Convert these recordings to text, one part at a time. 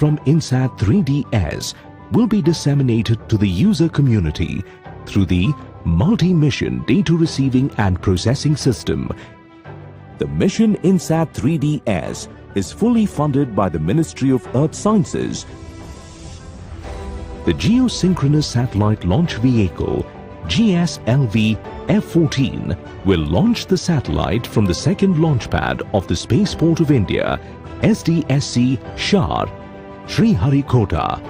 from INSAT-3DS will be disseminated to the user community through the Multi-Mission Data Receiving and Processing System. The mission INSAT-3DS is fully funded by the Ministry of Earth Sciences. The Geosynchronous Satellite Launch Vehicle GSLV-F14 will launch the satellite from the second launch pad of the Spaceport of India, SDSC Shar, Sriharikota.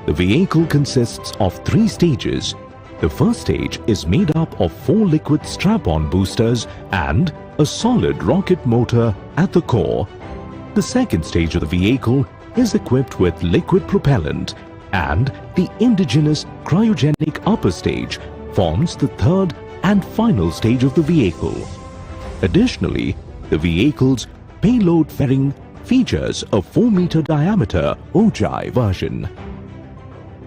The vehicle consists of 3 stages. The first stage is made up of 4 liquid strap-on boosters and a solid rocket motor at the core. The second stage of the vehicle is equipped with liquid propellant, and the indigenous cryogenic upper stage forms the third and final stage of the vehicle. Additionally, the vehicle's payload fairing features a 4-meter diameter Ojai version.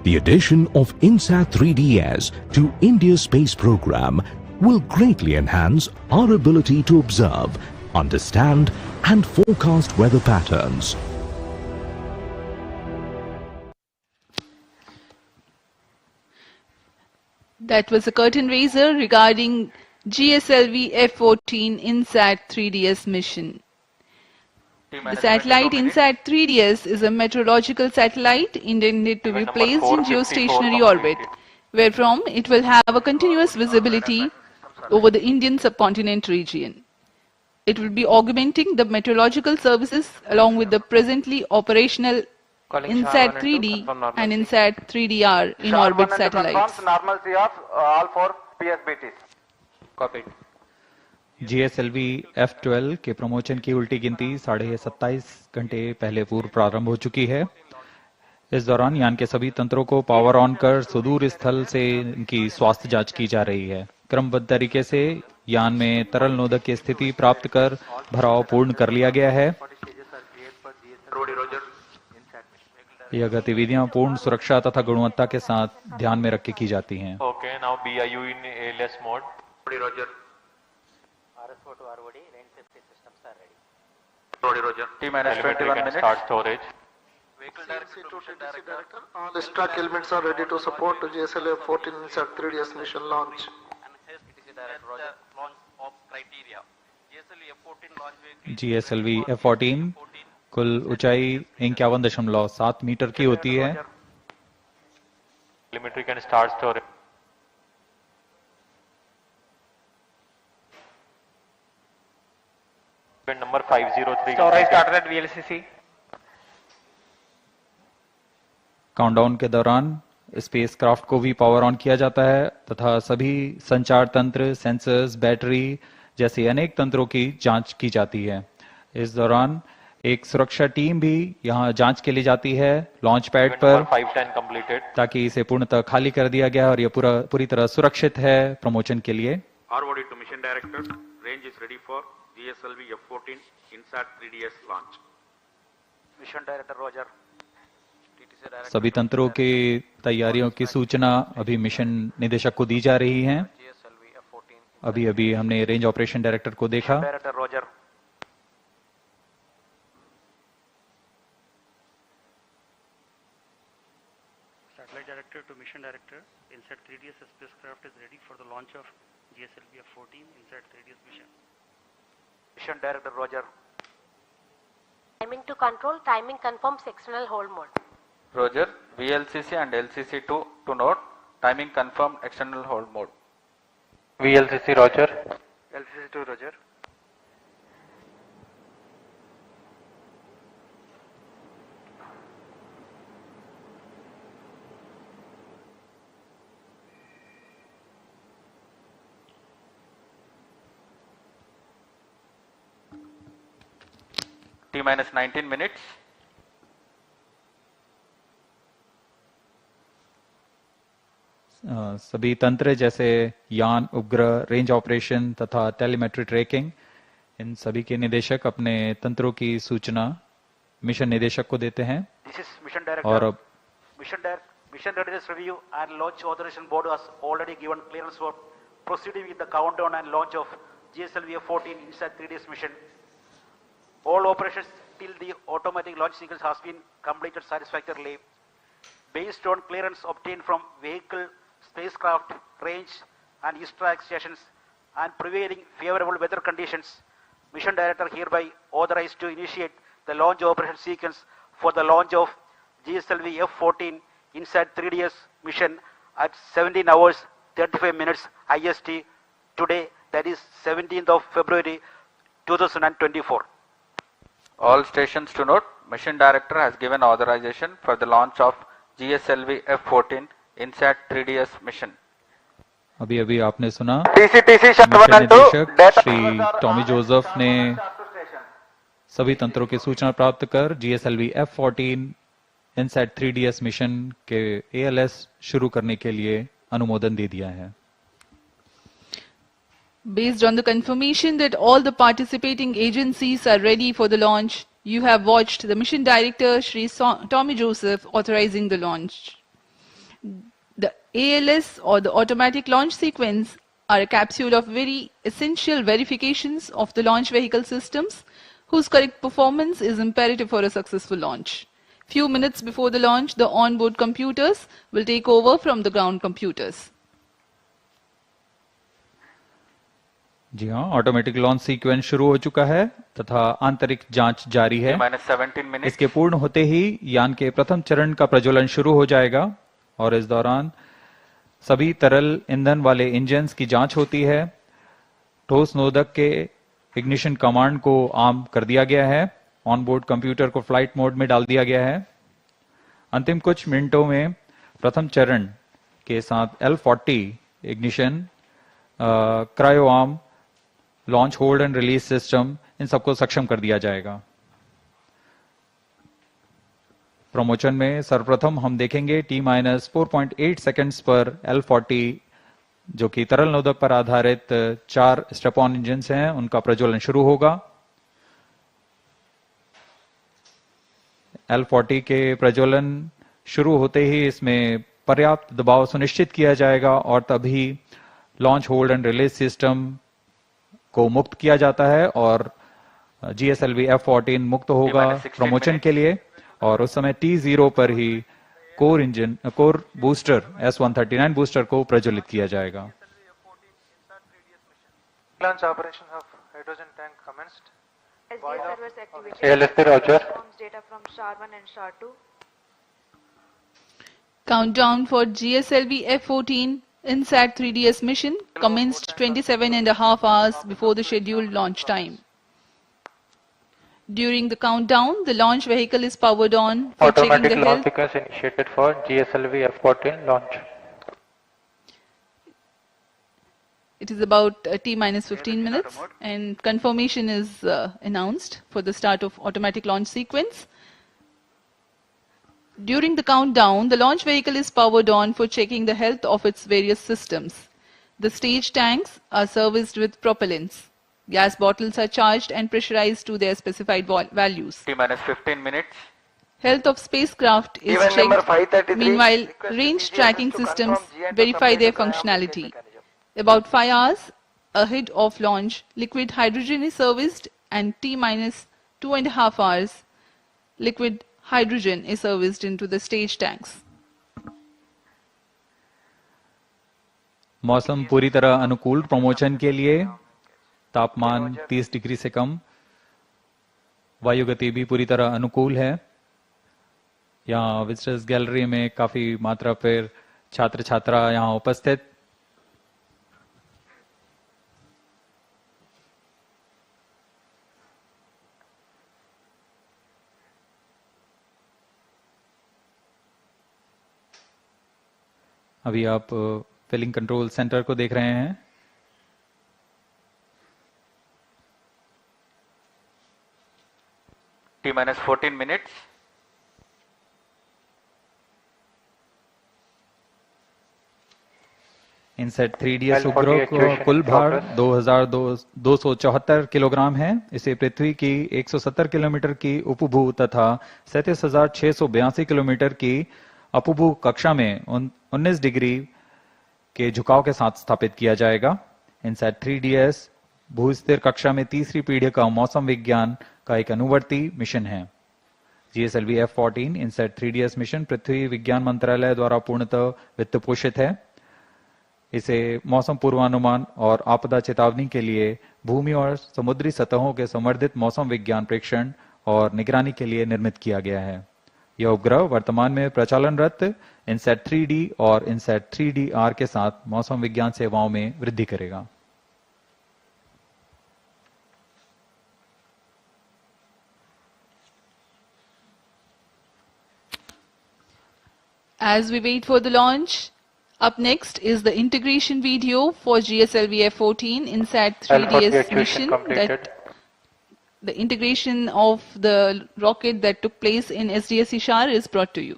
The addition of INSAT-3DS to India's space program will greatly enhance our ability to observe, understand, and forecast weather patterns. That was a curtain raiser regarding GSLV-F14 INSAT-3DS mission. The satellite INSAT-3DS is a meteorological satellite intended to be placed in geostationary orbit, wherefrom it will have a continuous visibility over the Indian subcontinent region. It will be augmenting the meteorological services along with the presently operational INSAT-3D and INSAT-3DR in orbit satellites. Normalcy of all 4 PSBTs. Copied. GSLV-F12 के promotion की उल्टी गिनती 27.5 घंटे पहले पूर्व प्रारंभ हो चुकी है। इस दौरान यान के सभी तंत्रों को पावर ऑन कर सुदूर स्थल से इनकी स्वास्थ्य जांच की जा रही है। क्रमबद्ध तरीके से यान में तरल नोदक की स्थिति प्राप्त कर भराव पूर्ण कर लिया गया है। यह गतिविधियां पूर्ण सुरक्षा तथा गुणवत्ता के साथ ध्यान में रख के की जाती हैं। Okay, now BIU in ALS mode. Roger. RS4 to ROD, range safety systems are ready. Roger. T-minus 21 minutes. Start storage. Vehicle director to TTC director. All the stock elements are ready to support GSLV-F14 INSAT-3DS mission launch. Launch of criteria. GSLV-F14 launch vehicle. GSLV-F14 कुल ऊंचाई 51.7 metre की होती है। Telemetry can start storage. Number 503. Storage started at VLCC. Countdown के दौरान spacecraft को भी power on किया जाता है तथा सभी संचार तंत्र, सेंसर्स, बैटरी जैसे अनेक तंत्रों की जांच की जाती है। इस दौरान एक सुरक्षा टीम भी यहां जांच के लिए जाती है लॉन्च पैड पर, ताकि इसे पूर्णतः खाली कर दिया गया और यह पूरी तरह सुरक्षित है प्रमोशन के लिए। ROD to mission director, range is ready for GSLV-F14 INSAT-3DS launch. Mission director Roger. सभी तंत्रों की तैयारियों की सूचना अभी मिशन निदेशक को दी जा रही है। अभी हमने रेंज ऑपरेशन डायरेक्टर को देखा। Director Roger. Satellite director to mission director, INSAT-3DS spacecraft is ready for the launch of GSLV-F14 INSAT-3DS mission. Mission director Roger. Timing to control, timing confirms external hold mode. Roger. VLCC and LCC2 to note, timing confirm external hold mode. VLCC Roger. LCC2 Roger. T-minus 19 minutes. सभी तंत्र जैसे यान, उपग्रह, range operation तथा telemetry tracking, इन सभी के निदेशक अपने तंत्रों की सूचना मिशन निदेशक को देते हैं। और अब Mission readiness review and launch authorization board has already given clearance for proceeding with the countdown and launch of GSLV-F14 INSAT-3DS mission. All operations till the automatic launch sequence has been completed satisfactorily. Based on clearance obtained from vehicle, spacecraft, range and east-track stations and prevailing favorable weather conditions, Mission Director hereby authorized to initiate the launch operation sequence for the launch of GSLV-F14 INSAT-3DS mission at 17 hours 35 minutes IST today, that is 17th of February 2024. All stations to note, Mission Director has given authorization for the launch of GSLV-F14 INSAT-3DS mission. अभी अभी आपने सुना mission निदेशक Shri Tommy Joseph ने सभी तंत्रों की सूचना प्राप्त कर GSLV F14 INSAT-3DS मिशन के ALS शुरू करने के लिए अनुमोदन दे दिया है. Based on the confirmation that all the participating agencies are ready for the launch, you have watched the Mission Director Shri Tommy Joseph authorizing the launch. The ALS or the automatic launch sequence are a capsule of very essential verifications of the launch vehicle systems whose correct performance is imperative for a successful launch. Few minutes before the launch, the onboard computers will take over from the ground computers. जी हाँ, automatic launch sequence शुरू हो चुका है तथा आंतरिक जांच जारी है. इसके पूर्ण होते ही यान के प्रथम चरण का प्रज्वलन शुरू हो जाएगा और इस दौरान सभी तरल ईंधन वाले इंजन्स की जांच होती है. ठोस नोदक के इग्निशन कमांड को आर्म कर दिया गया है. ऑनबोर्ड कंप्यूटर को फ्लाइट मोड में डाल दिया गया है. अंतिम कुछ मिनटों में प्रथम चरण के साथ L40 ignition, cryo arm, launch hold and release system, इन सबको सक्षम कर दिया जाएगा. प्रमोशन में सर्वप्रथम हम देखेंगे T-4.8 सेकंड्स पर L40 जो कि तरल नोदक पर आधारित 4 स्टेप ऑन इंजन हैं, उनका प्रज्वलन शुरू होगा. L40 के प्रज्वलन शुरू होते ही इसमें पर्याप्त दबाव सुनिश्चित किया जाएगा और तभी launch hold and release system को मुक्त किया जाता है और GSLV F14 मुक्त होगा प्रमोशन के लिए. और उस समय T0 पर ही कोर बूस्टर S139 बूस्टर को प्रज्वलित किया जाएगा. Launch operations of hydrogen tank commenced. SDA servers activated. ALS Roger. Data from SHAR-1 and SHAR-2. Countdown for GSLV F14 INSAT-3DS mission commenced 27.5 hours before the scheduled launch time. During the countdown, the launch vehicle is powered on for checking the Automatic launch health. sequence initiated for GSLV F14 launch. It is about T-15 minutes and confirmation is announced for the start of automatic launch sequence. During the countdown, the launch vehicle is powered on for checking the health of its various systems. The stage tanks are serviced with propellants. Gas bottles are charged and pressurized to their specified values. T-15 minutes. Health of spacecraft is checked. Meanwhile, range tracking systems verify their functionality. About 5 hours ahead of launch, liquid hydrogen is serviced and T-2.5 hours, liquid hydrogen is serviced into the stage tanks. मौसम पूरी तरह अनुकूल promotion के लिए. तापमान 30 degree से कम, वायु गति भी पूरी तरह अनुकूल है. यहाँ विजिटर्स गैलरी में काफी मात्रा पर छात्र छात्रा यहाँ उपस्थित. अभी आप फिलिंग कंट्रोल सेंटर को देख रहे हैं. T-14 minutes. INSAT-3DS उपग्रह का कुल भार 2274 किलोग्राम है. इसे पृथ्वी की 170 किलोमीटर की उपभू तथा 37,682 किलोमीटर की अपभू कक्षा में 19 डिग्री के झुकाव के साथ स्थापित किया जाएगा. INSAT-3DS भूस्थिर कक्षा में तीसरी पीढ़ी का मौसम विज्ञान का एक अनुवर्ती मिशन है। GSLV-F14 INSAT-3DS मिशन पृथ्वी विज्ञान मंत्रालय द्वारा पूर्णतः वित्त पोषित है। इसे मौसम पूर्वानुमान और आपदा चेतावनी के लिए भूमि और समुद्री सतहों के संवर्धित मौसम विज्ञान प्रेक्षण और निगरानी के लिए निर्मित किया गया है। यह उपग्रह वर्तमान में प्रचालनरत INSAT-3D और INSAT-3DR के साथ मौसम विज्ञान सेवाओं में वृद्धि करेगा। As we wait for the launch, up next is the integration video for GSLV-F14 INSAT-3DS mission. The integration of the rocket that took place in SDSC Shar is brought to you.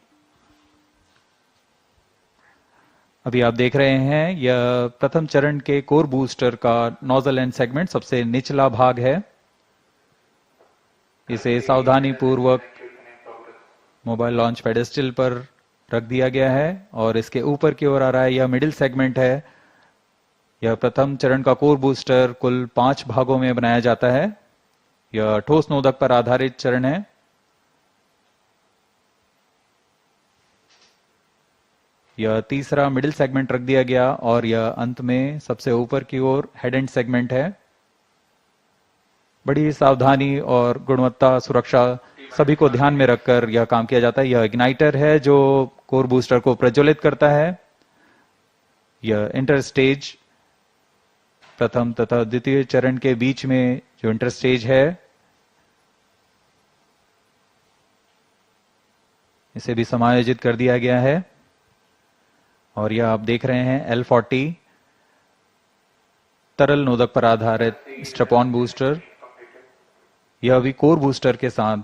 अभी आप देख रहे हैं यह प्रथम चरण के core booster का नोजल एंड सेगमेंट सबसे निचला भाग है। इसे सावधानी पूर्वक मोबाइल लॉन्च पेडेस्टल पर रख दिया गया है और इसके ऊपर की ओर आ रहा है यह मिडिल सेगमेंट है। यह प्रथम चरण का कोर बूस्टर कुल 5 भागों में बनाया जाता है। यह ठोस नोदक पर आधारित चरण है। यह तीसरा मिडिल सेगमेंट रख दिया गया और यह अंत में सबसे ऊपर की ओर हेड एंड सेगमेंट है। बड़ी सावधानी और गुणवत्ता सुरक्षा सभी को ध्यान में रखकर यह काम किया जाता है। यह इग्नाइटर है जो कोर बूस्टर को प्रज्वलित करता है। यह इंटर स्टेज प्रथम तथा द्वितीय चरण के बीच में जो इंटर स्टेज है इसे भी समायोजित कर दिया गया है। और यह आप देख रहे हैं L40 तरल नोदक पर आधारित स्ट्रैप-ऑन बूस्टर। यह भी कोर बूस्टर के साथ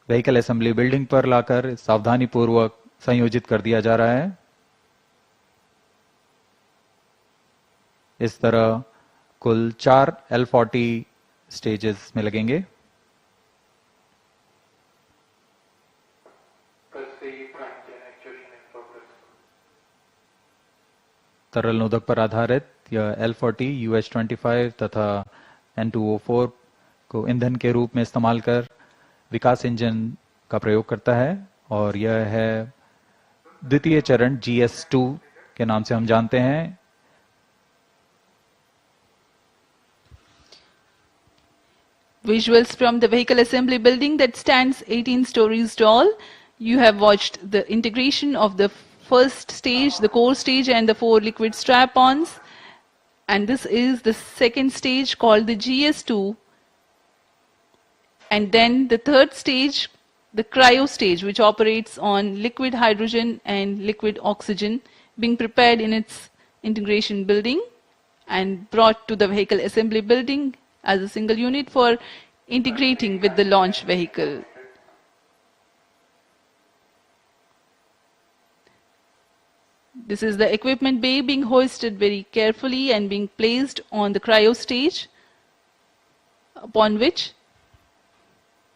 व्हीकल असेंबली बिल्डिंग पर लाकर सावधानी पूर्वक संयोजित कर दिया जा रहा है। इस तरह कुल 4 L40 स्टेजेस में लगेंगे। तरल नोदक पर आधारित यह L40 UH-25 तथा N2O4 को ईंधन के रूप में इस्तेमाल कर विकास इंजन का प्रयोग करता है और यह है द्वितीय चरण GS2 के नाम से हम जानते हैं। Visuals from the vehicle assembly building that stands 18 stories tall. You have watched the integration of the first stage, the core stage, and the 4 liquid strap-ons. And this is the second stage called the GS2. And then the third stage, the cryo stage, which operates on liquid hydrogen and liquid oxygen, being prepared in its integration building and brought to the vehicle assembly building as a single unit for integrating with the launch vehicle. This is the equipment bay being hoisted very carefully and being placed on the cryo stage, upon which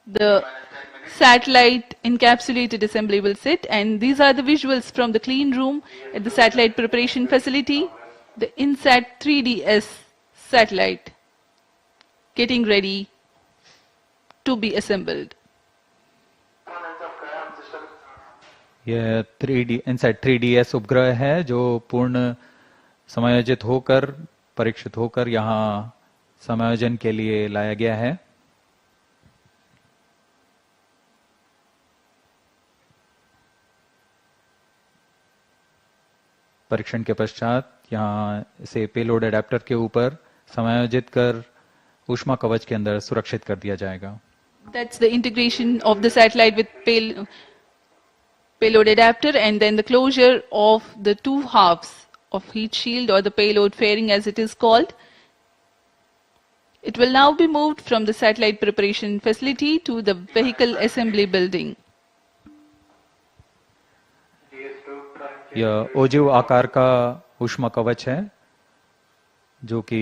the satellite encapsulated assembly will sit. And these are the visuals from the clean room at the satellite preparation facility. The INSAT-3DS satellite getting ready to be assembled. यह INSAT-3DS उपग्रह है जो पूर्ण समायोजित होकर परीक्षित होकर यहाँ समायोजन के लिए लाया गया है। परीक्षण के पश्चात यहाँ इसे पेलोड एडेप्टर के ऊपर समायोजित कर ऊष्मा कवच के अंदर सुरक्षित कर दिया जाएगा। That's the integration of the satellite with payload adapter, and then the closure of the 2 halves of heat shield or the payload fairing as it is called. It will now be moved from the satellite preparation facility to the vehicle assembly building. यह ओजिव आकार का ऊष्मा कवच है जो कि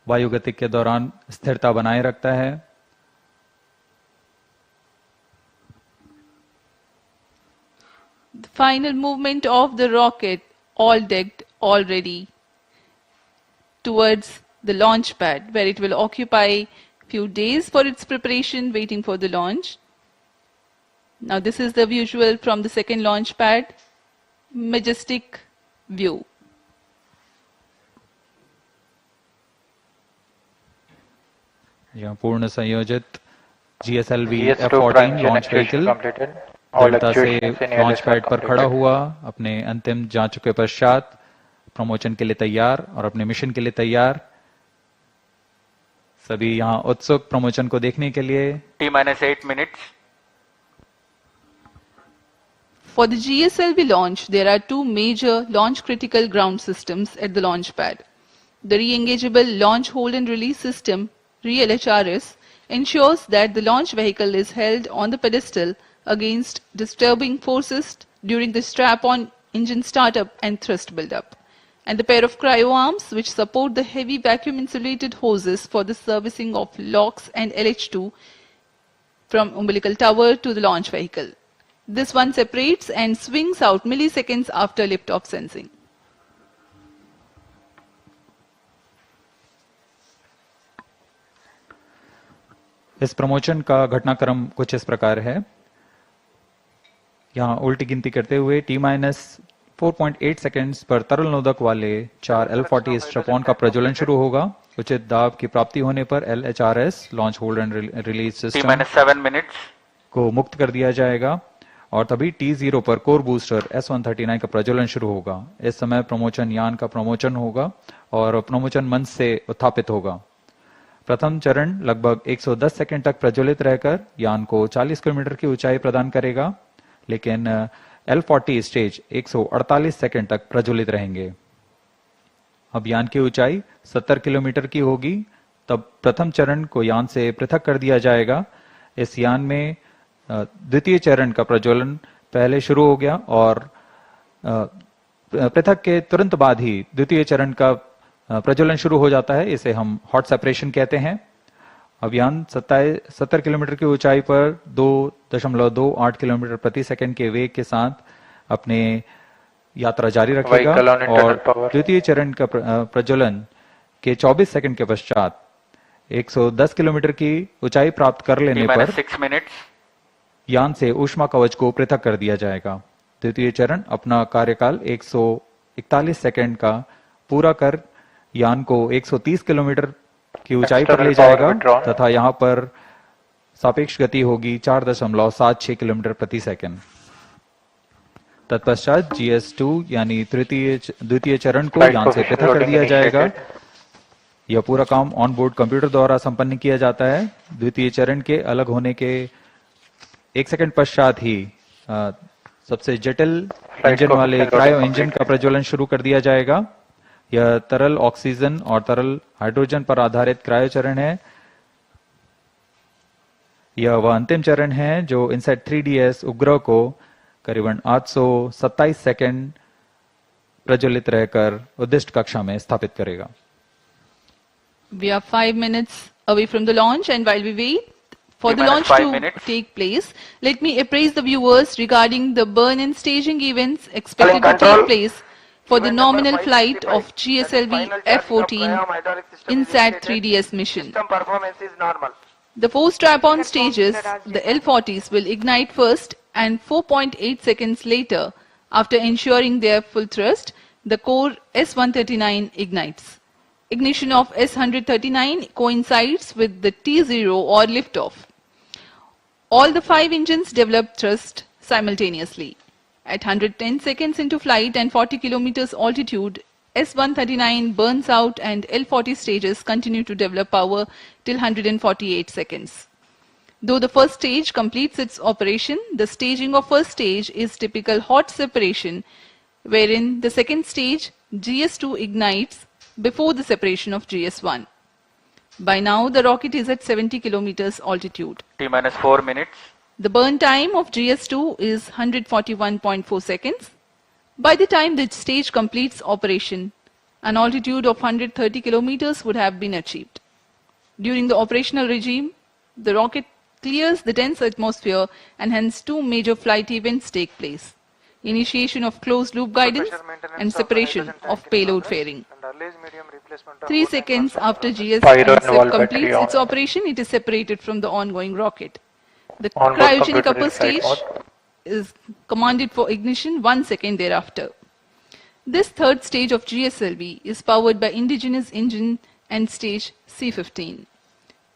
वायुगतिक के दौरान स्थिरता बनाए रखता है। The final movement of the rocket, all decked, all ready, towards the launch pad where it will occupy Few days for its preparation, waiting for the launch. Now this is the visual from the second launch pad. Majestic view. यहाँ पूर्ण संयोजित GSLV-F14 launch vehicle दृढ़ता से launch pad पर खड़ा हुआ, अपने अंतिम जांचों के पश्चात प्रमोशन के लिए तैयार और अपने मिशन के लिए तैयार। सभी यहाँ उत्सुक प्रमोशन को देखने के लिए। T-8 minutes. For the GSLV launch, there are two major launch critical ground systems at the launch pad. The re-engageable launch hold and release system, RE-LHRS, ensures that the launch vehicle is held on the pedestal against disturbing forces during the strap-on engine startup and thrust build-up, and the pair of cryo arms which support the heavy vacuum insulated hoses for the servicing of LOX and LH2 from umbilical tower to the launch vehicle. This one separates and swings out milliseconds after liftoff sensing. इस promotion का घटनाक्रम कुछ इस प्रकार है। यहाँ उल्टी गिनती करते हुए T-4.8 सेकेंड्स पर तरल नोदक वाले 4 L40 स्ट्रैप-ऑन का प्रज्वलन शुरू होगा। उचित दाब की प्राप्ति होने पर LHRS launch hold and release system T-7 minutes को मुक्त कर दिया जाएगा और तभी T0 पर कोर बूस्टर S139 का प्रज्वलन शुरू होगा। इस समय प्रमोशन यान का प्रमोशन होगा और प्रमोशन मंच से उत्थापित होगा। प्रथम चरण लगभग 110 सेकंड तक प्रज्वलित रहकर यान को 40 किलोमीटर की ऊंचाई प्रदान करेगा, लेकिन L40 स्टेज 148 सेकंड तक प्रज्वलित रहेंगे। अब यान की ऊंचाई 70 किलोमीटर की होगी, तब प्रथम चरण को यान से पृथक कर दिया जाएगा। इस यान में द्वितीय चरण का प्रज्वलन पहले शुरू हो गया और पृथक के तुरंत बाद ही द्वितीय चरण का प्रज्वलन शुरू हो जाता है। इसे हम हॉट सेपरेशन कहते हैं। अब यान 70 किलोमीटर की ऊंचाई पर 2.28 किलोमीटर प्रति सेकंड के वेग के साथ अपने यात्रा जारी रखेगा और द्वितीय चरण का प्रज्वलन के 24 सेकंड के पश्चात 110 किलोमीटर की ऊंचाई प्राप्त कर लेने पर 6 minutes यान से ऊष्मा कवच को पृथक कर दिया जाएगा। द्वितीय चरण अपना कार्यकाल 141 सेकंड का पूरा कर यान को 130 किलोमीटर की ऊंचाई पर ले जाएगा तथा यहां पर सापेक्ष गति होगी 4.76 किलोमीटर प्रति सेकंड। तत्पश्चात GS2 यानी द्वितीय चरण को यान से पृथक कर दिया जाएगा। यह पूरा काम ऑन बोर्ड कंप्यूटर द्वारा संपन्न किया जाता है। द्वितीय चरण के अलग होने के 1 सेकंड पश्चात ही सबसे जटिल इंजन वाले क्रायो इंजन का प्रज्वलन शुरू कर दिया जाएगा। यह तरल ऑक्सीजन और तरल हाइड्रोजन पर आधारित क्रायो चरण है। यह वह अंतिम चरण है जो INSAT-3DS उपग्रह को करीबन 827 सेकंड प्रज्वलित रहकर उद्दिष्ट कक्षा में स्थापित करेगा। We are 5 minutes away from the launch, and while we wait for the launch to take place, let me apprise the viewers regarding the burn and staging events expected to take place for the nominal flight of GSLV-F14 INSAT-3DS mission. The 4 strap-on stages, the L40s, will ignite first, and 4.8 seconds later, after ensuring their full thrust, the core S139 ignites. Ignition of S139 coincides with the T0 or liftoff. All the 5 engines develop thrust simultaneously. At 110 seconds into flight and 40 kilometers altitude, S139 burns out and L40 stages continue to develop power till 148 seconds. Though the first stage completes its operation, the staging of first stage is typical hot separation, wherein the second stage, GS2, ignites before the separation of GS1. By now, the rocket is at 70 kilometers altitude. T-4 minutes. The burn time of GS2 is 141.4 seconds. By the time the stage completes operation, an altitude of 130 kilometers would have been achieved. During the operational regime, the rocket clears the dense atmosphere and hence 2 major flight events take place. initiation of closed loop guidance, and separation of payload fairing. 3 seconds after GSLV-F completes its operation, it is separated from the ongoing rocket. The cryogenic upper stage is commanded for ignition 1 second thereafter. This third stage of GSLV is powered by indigenous engine and stage C15.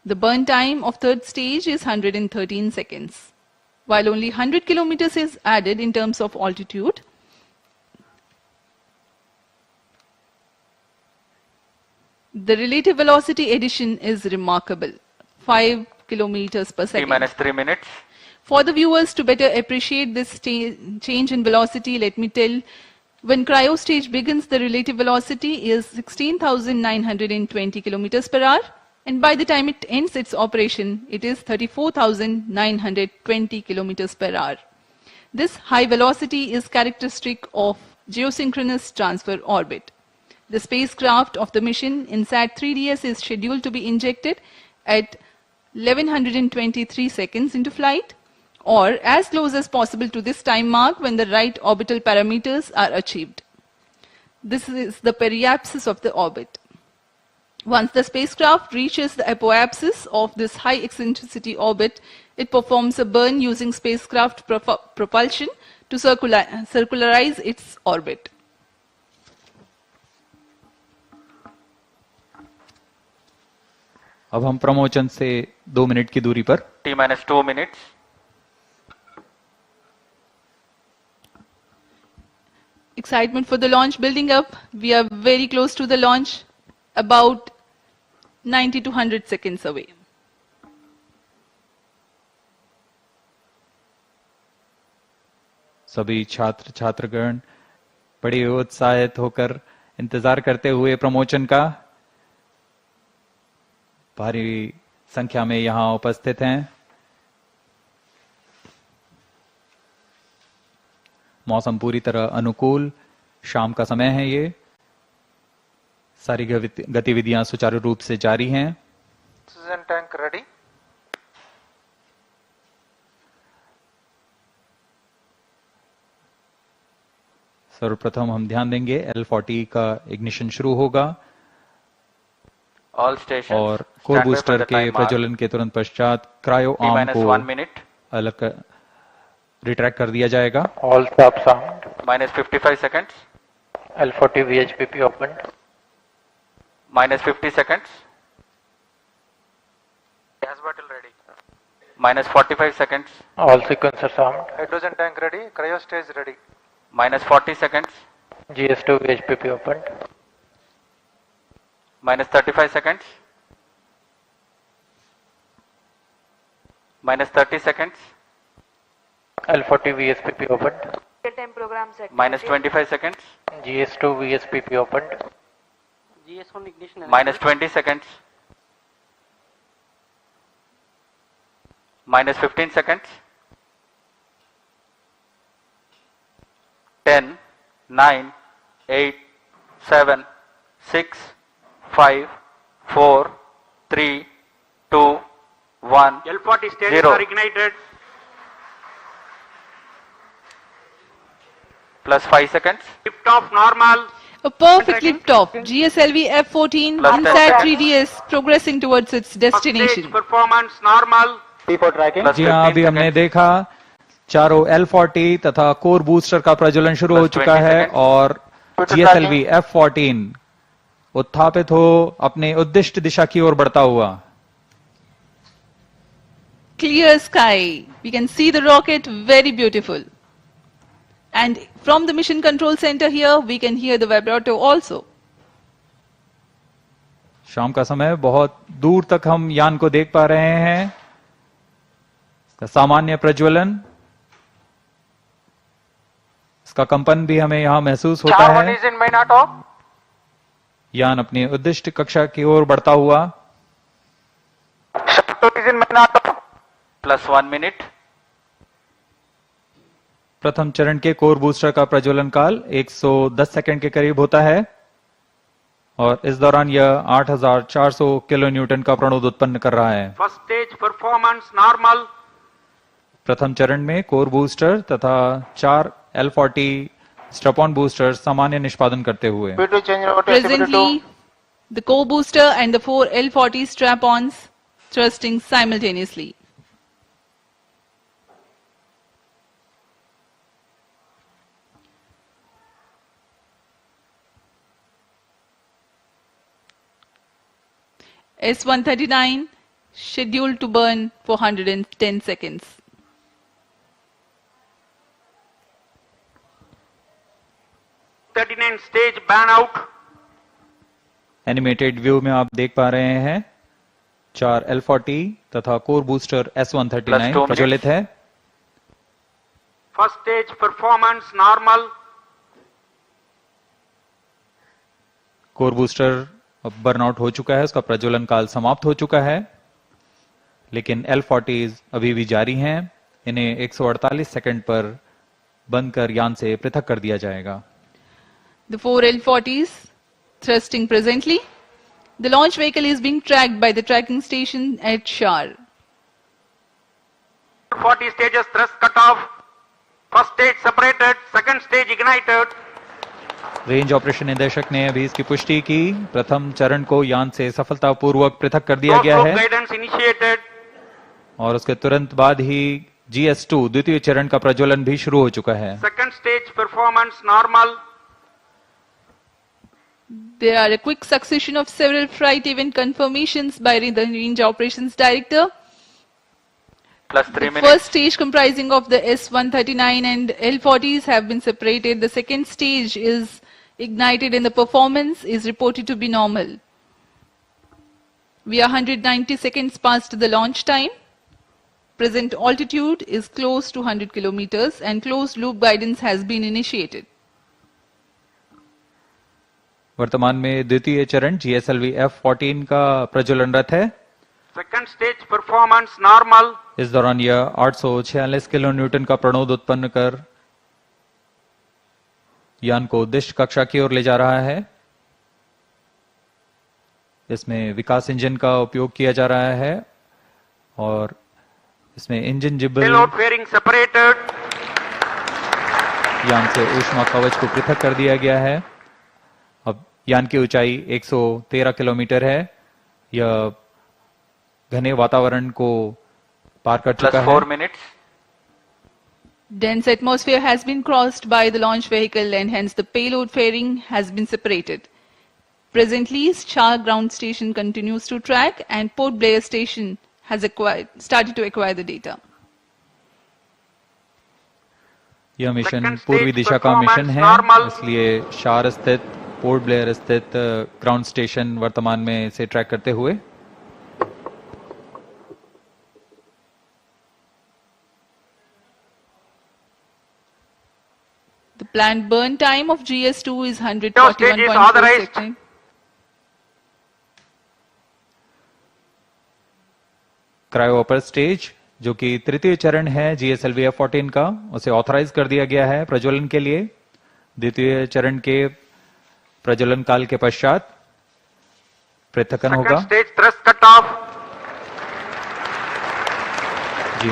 The burn time of third stage is 113 seconds. While only 100 kilometers is added in terms of altitude, the relative velocity addition is remarkable, 5 kilometers per second. T minus 3 minutes. For the viewers to better appreciate this change in velocity, let me tell, when cryo stage begins, the relative velocity is 16,920 kilometers per hour, and by the time it ends its operation, it is 34,920 kilometers per hour. This high velocity is characteristic of geosynchronous transfer orbit. The spacecraft of the mission INSAT-3DS is scheduled to be injected at 1123 seconds into flight, or as close as possible to this time mark when the right orbital parameters are achieved. This is the periapsis of the orbit. Once the spacecraft reaches the apoapsis of this high eccentricity orbit, it performs a burn using spacecraft propulsion to circularize its orbit. अब हम प्रमोचन से 2 minute की दूरी पर T minus 2 minutes. Excitement for the launch building up. We are very close to the launch, about 90 to 100 seconds away. सभी छात्र छात्रगण बड़े उत्साहित होकर इंतजार करते हुए प्रमोचन का भारी संख्या में यहां उपस्थित हैं। मौसम पूरी तरह अनुकूल, शाम का समय है। ये सारी गतिविधियां सुचारू रूप से जारी हैं। Oxygen tank ready. सर्वप्रथम हम ध्यान देंगे L40 का इग्निशन शुरू होगा All stations और कोर बूस्टर के प्रज्वलन के तुरंत पश्चात क्रायो आर्म को अलग रिट्रैक्ट कर दिया जाएगा। All stop sound. Minus 55 seconds. L40 VHPP opened. Minus 50 seconds. Gas bottle ready. Minus 45 seconds. All sequencers armed. Hydrogen tank ready. Cryo stage ready. Minus 40 seconds. GS2 VHPP opened. Minus 35 seconds. Minus 30 seconds. L40 VSPP opened. Real-time programs activated. Minus 25 seconds. GS2 VSPP opened. GS1 ignition. Minus 20 seconds. Minus 15 seconds. 10, 9, 8, 7, 6, 5, 4, 3, 2, 1, L40 stages 0. are ignited. Plus 5 seconds. Lift off normal. A perfect lift-off. GSLV-F14 INSAT-3DS progressing towards its destination. Stage performance normal. T4 tracking. जी हाँ, अभी हमने देखा चारों L40 तथा core booster का प्रज्वलन शुरू हो चुका है और GSLV-F14 उत्थापित हो अपने उद्दिष्ट दिशा की ओर बढ़ता हुआ। Clear sky. We can see the rocket, very beautiful. And from the mission control center here, we can hear the vibrato also. शाम का समय, बहुत दूर तक हम यान को देख पा रहे हैं। सामान्य प्रज्वलन, इसका कंपन भी हमें यहां महसूस होता है। यान अपनी उद्दिष्ट कक्षा की ओर बढ़ता हुआ। Plus 1 minute. प्रथम चरण के कोर बूस्टर का प्रज्वलन काल 110 सेकंड के करीब होता है और इस दौरान यह 8400 किलो न्यूटन का प्रणोद उत्पन्न कर रहा है। First stage performance normal. प्रथम चरण में कोर बूस्टर तथा 4 L40 strap-on booster सामान्य निष्पादन करते हुए। P2 change over to Presently, the core booster and the 4 L40 strap-ons thrusting simultaneously. S139 scheduled to burn for 110 seconds. stage burn out. Animated view में आप देख पा रहे हैं 4 L40 तथा कोर बूस्टर S139 प्रज्वलित है। First stage performance normal. Core booster अब बर्नआउट हो चुका है, उसका प्रज्वलन काल समाप्त हो चुका है, लेकिन L40 अभी भी जारी हैं। इन्हें 148 सेकंड पर बंद कर यान से पृथक कर दिया जाएगा। The 4 L40s thrusting presently. The launch vehicle is being tracked by the tracking station at Shar. 40 stages thrust cut off. First stage separated, second stage ignited. Range operation निदेशक ने अभी इसकी पुष्टि की। प्रथम चरण को यान से सफलतापूर्वक पृथक कर दिया गया है Guidance initiated. और उसके तुरंत बाद ही GS2 द्वितीय चरण का प्रज्वलन भी शुरू हो चुका है। Second stage performance normal. There are a quick succession of several flight event confirmations by the Range Operations Director. Plus 3 The minutes. first stage comprising of the S139 and L40s have been separated. The second stage is ignited and the performance is reported to be normal. We are 190 seconds past the launch time. Present altitude is close to 100 kilometers and closed loop guidance has been initiated. वर्तमान में द्वितीय चरण GSLV-F14 का प्रज्वलनरत है। Second stage performance normal. इस दौरान यह 846 kilo Newton का प्रणोद उत्पन्न कर यान को उद्दिष्ट कक्षा की ओर ले जा रहा है। इसमें विकास इंजन का उपयोग किया जा रहा है और इसमें इंजन जिब्बल Payload fairing separated. यान से ऊष्मा कवच को पृथक कर दिया गया है। अब यान की ऊंचाई 113 किलोमीटर है। यह घने वातावरण को पार कर चुका है। 4 minutes. Dense atmosphere has been crossed by the launch vehicle and hence the payload fairing has been separated. Presently, Shah ground station continues to track and Port Blair station has started to acquire the data. यह mission पूर्वी दिशा का mission है, इसलिए शार स्थित port Blair स्थित ground station वर्तमान में इसे ट्रैक करते हुए The planned burn time of GS2 is 141.4 seconds. Cryo upper stage जो कि तृतीय चरण है GSLV-F14 का, उसे ऑथराइज कर दिया गया है प्रज्वलन के लिए। द्वितीय चरण के प्रज्वलन काल के पश्चात पृथक्कन होगा। Second stage thrust cut off.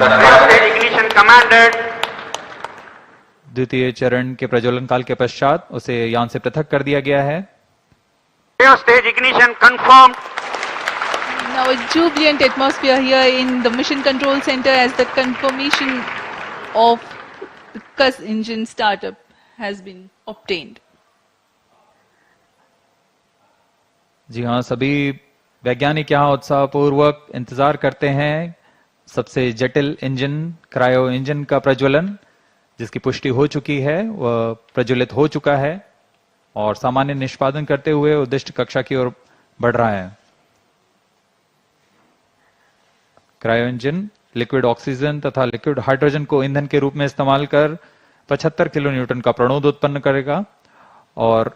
First stage ignition commanded. द्वितीय चरण के प्रज्वलन काल के पश्चात उसे यान से पृथक कर दिया गया है। Stage ignition confirmed. Now a jubilant atmosphere here in the mission control center as the confirmation of the CUS engine startup has been obtained. जी हाँ, सभी वैज्ञानिक यहाँ उत्साहपूर्वक इंतजार करते हैं सबसे जटिल इंजन क्रायो इंजन का प्रज्वलन, जिसकी पुष्टि हो चुकी है, वह प्रज्वलित हो चुका है और सामान्य निष्पादन करते हुए उद्दिष्ट कक्षा की ओर बढ़ रहा है। क्रायो इंजन लिक्विड ऑक्सीजन तथा लिक्विड हाइड्रोजन को ईंधन के रूप में इस्तेमाल कर 75 किलो न्यूटन का प्रणोद उत्पन्न करेगा और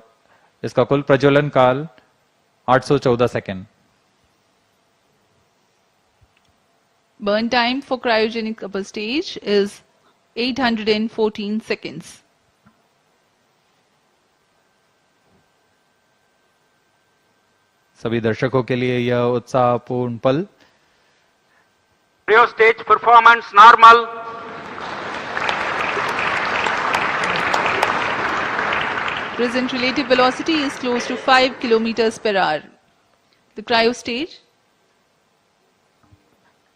इसका कुल प्रज्वलन काल 814 second. Burn time for cryogenic upper stage is 814 seconds. सभी दर्शकों के लिए यह उत्साहपूर्ण पल। Cryo stage performance normal. Present relative velocity is close to 5 kilometers per hour. The cryo stage.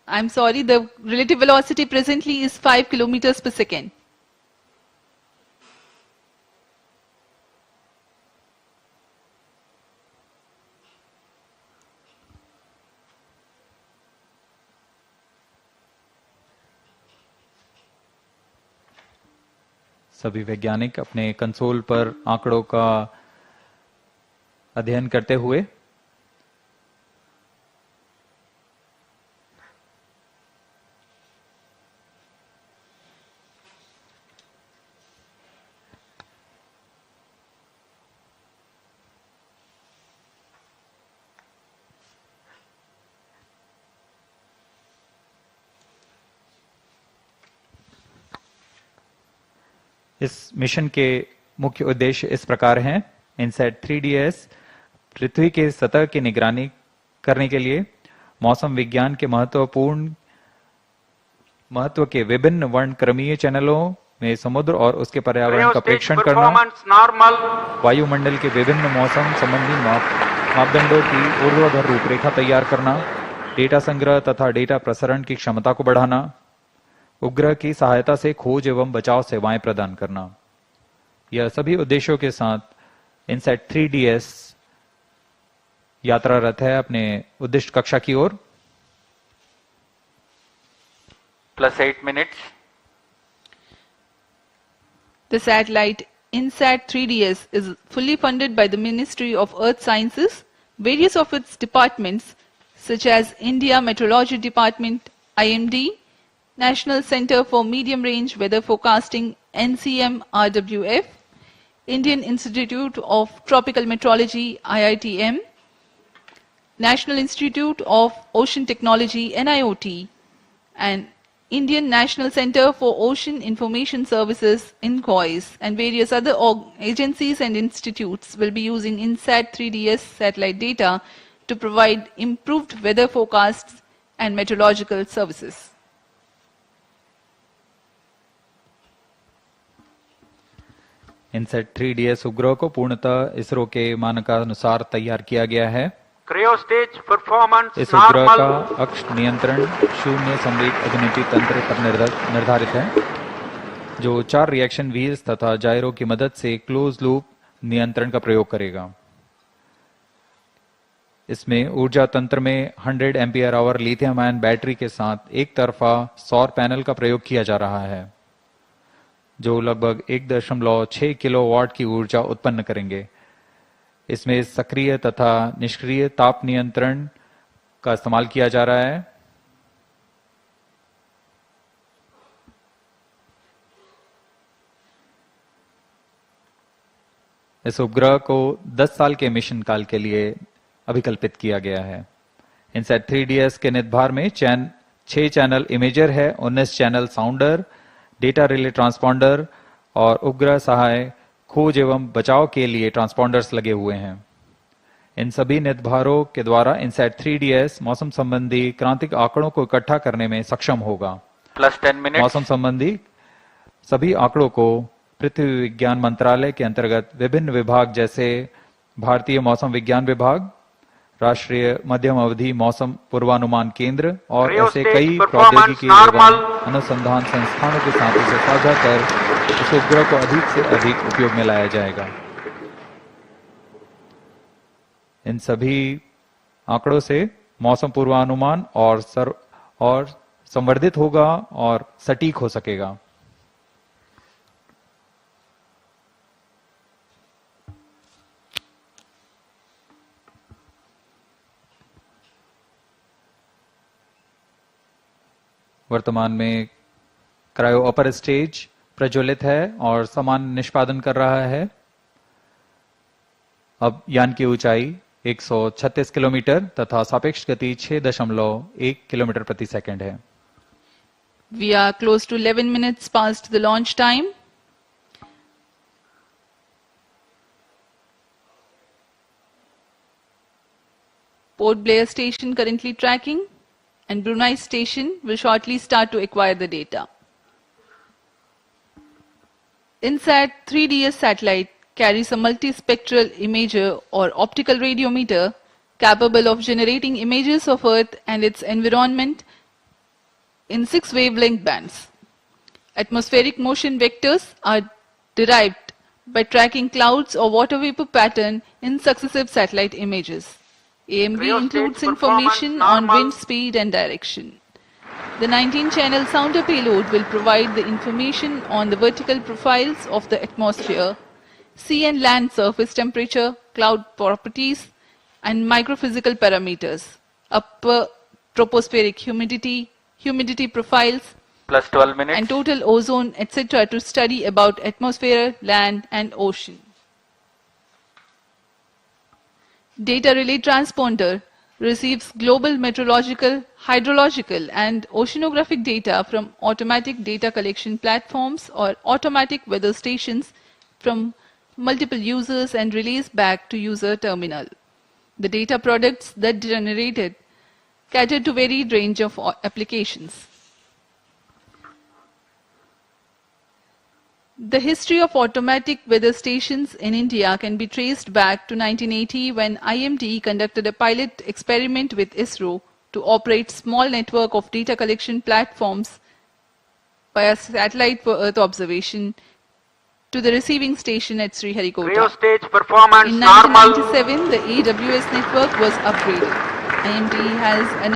I'm sorry, the relative velocity presently is 5 kilometers per second. सभी वैज्ञानिक अपने console पर आंकड़ों का अध्ययन करते हुए इस मिशन के मुख्य उद्देश्य इस प्रकार हैं। INSAT-3DS पृथ्वी के सतह की निगरानी करने के लिए मौसम विज्ञान के महत्व के विभिन्न वर्णक्रमीय चैनलों में समुद्र और उसके पर्यावरण का प्रेक्षण करना, वायुमंडल के विभिन्न मौसम संबंधी मापदंडों की ऊर्ध्वाधर रूपरेखा तैयार करना, डेटा संग्रह तथा डेटा प्रसारण की क्षमता को बढ़ाना, उपग्रह की सहायता से खोज एवं बचाव सेवाएं प्रदान करना। यह सभी उद्देश्यों के साथ INSAT-3DS यात्रारत है अपने उद्दिष्ट कक्षा की ओर। +8 minutes. The satellite INSAT-3DS is fully funded by the Ministry of Earth Sciences, various of its departments such as India Meteorology Department, IMD, National Center for Medium Range Weather Forecasting, NCM-RWF, Indian Institute of Tropical Meteorology, IITM, National Institute of Ocean Technology, NIOT, and Indian National Center for Ocean Information Services, INCOIS, and various other agencies and institutes will be using INSAT-3DS satellite data to provide improved weather forecasts and meteorological services. INSAT-3DS उपग्रह को पूर्णतः इसरो के मानकानुसार तैयार किया गया है। इस उपग्रह का अक्ष नियंत्रण शून्य संवेग अभिनति तंत्र पर निर्धारित है, जो 4 रिएक्शन व्हील्स तथा जायरो की मदद से क्लोज लूप नियंत्रण का प्रयोग करेगा। इसमें ऊर्जा तंत्र में 100 ampere hour lithium ion battery के साथ एक तरफा सौर पैनल का प्रयोग किया जा रहा है, जो लगभग 1.6 किलोवाट की ऊर्जा उत्पन्न करेंगे। इसमें सक्रिय तथा निष्क्रिय ताप नियंत्रण का इस्तेमाल किया जा रहा है। इस उपग्रह को 10 साल के मिशन काल के लिए अभिकल्पित किया गया है। INSAT-3DS के निदभार में 6 चैनल इमेजर है, 19 चैनल साउंडर, डेटा रिले ट्रांसपॉन्डर और उपग्रह सहाय खोज एवं बचाव के लिए ट्रांसपॉन्डर्स लगे हुए हैं। इन सभी निदभारों के द्वारा INSAT-3DS मौसम संबंधी क्रांतिक आंकड़ों को इकट्ठा करने में सक्षम होगा। +10 minutes. मौसम संबंधी सभी आंकड़ों को पृथ्वी विज्ञान मंत्रालय के अंतर्गत विभिन्न विभाग जैसे भारतीय मौसम विज्ञान विभाग, राष्ट्रीय मध्यम अवधि मौसम पूर्वानुमान केंद्र और ऐसे कई प्रौद्योगिकी एवं अनुसंधान संस्थानों के साथ इसे साझा कर इस उपग्रह को अधिक से अधिक उपयोग में लाया जाएगा। इन सभी आंकड़ों से मौसम पूर्वानुमान और संवर्धित होगा और सटीक हो सकेगा। वर्तमान में क्रायो अपर स्टेज प्रज्वलित है और समान निष्पादन कर रहा है। अब यान की ऊंचाई 136 किलोमीटर तथा सापेक्ष गति 6.1 किलोमीटर प्रति सेकंड है। We are close to 11 minutes past the launch time. Port Blair station currently tracking, and Brunei station will shortly start to acquire the data. INSAT-3DS satellite carries a multispectral imager or optical radiometer capable of generating images of Earth and its environment in 6 wavelength bands. Atmospheric motion vectors are derived by tracking clouds or water vapor pattern in successive satellite images. AMV includes information on wind speed and direction. The 19-channel sounder payload will provide the information on the vertical profiles of the atmosphere, sea and land surface temperature, cloud properties, and microphysical parameters, upper tropospheric humidity, humidity profiles, plus 12 minutes, and total ozone, etc. to study about atmosphere, land, and ocean. Data relay transponder receives global meteorological, hydrological, and oceanographic data from automatic data collection platforms or automatic weather stations from multiple users and relays back to user terminal. The data products that generated cater to varied range of applications. The history of automatic weather stations in India can be traced back to 1980 when IMD conducted a pilot experiment with Isro to operate small network of data collection platforms via satellite for Earth observation to the receiving station at Sriharikota. Cryo stage performance In normal. 1997, the AWS network was upgraded. IMD has an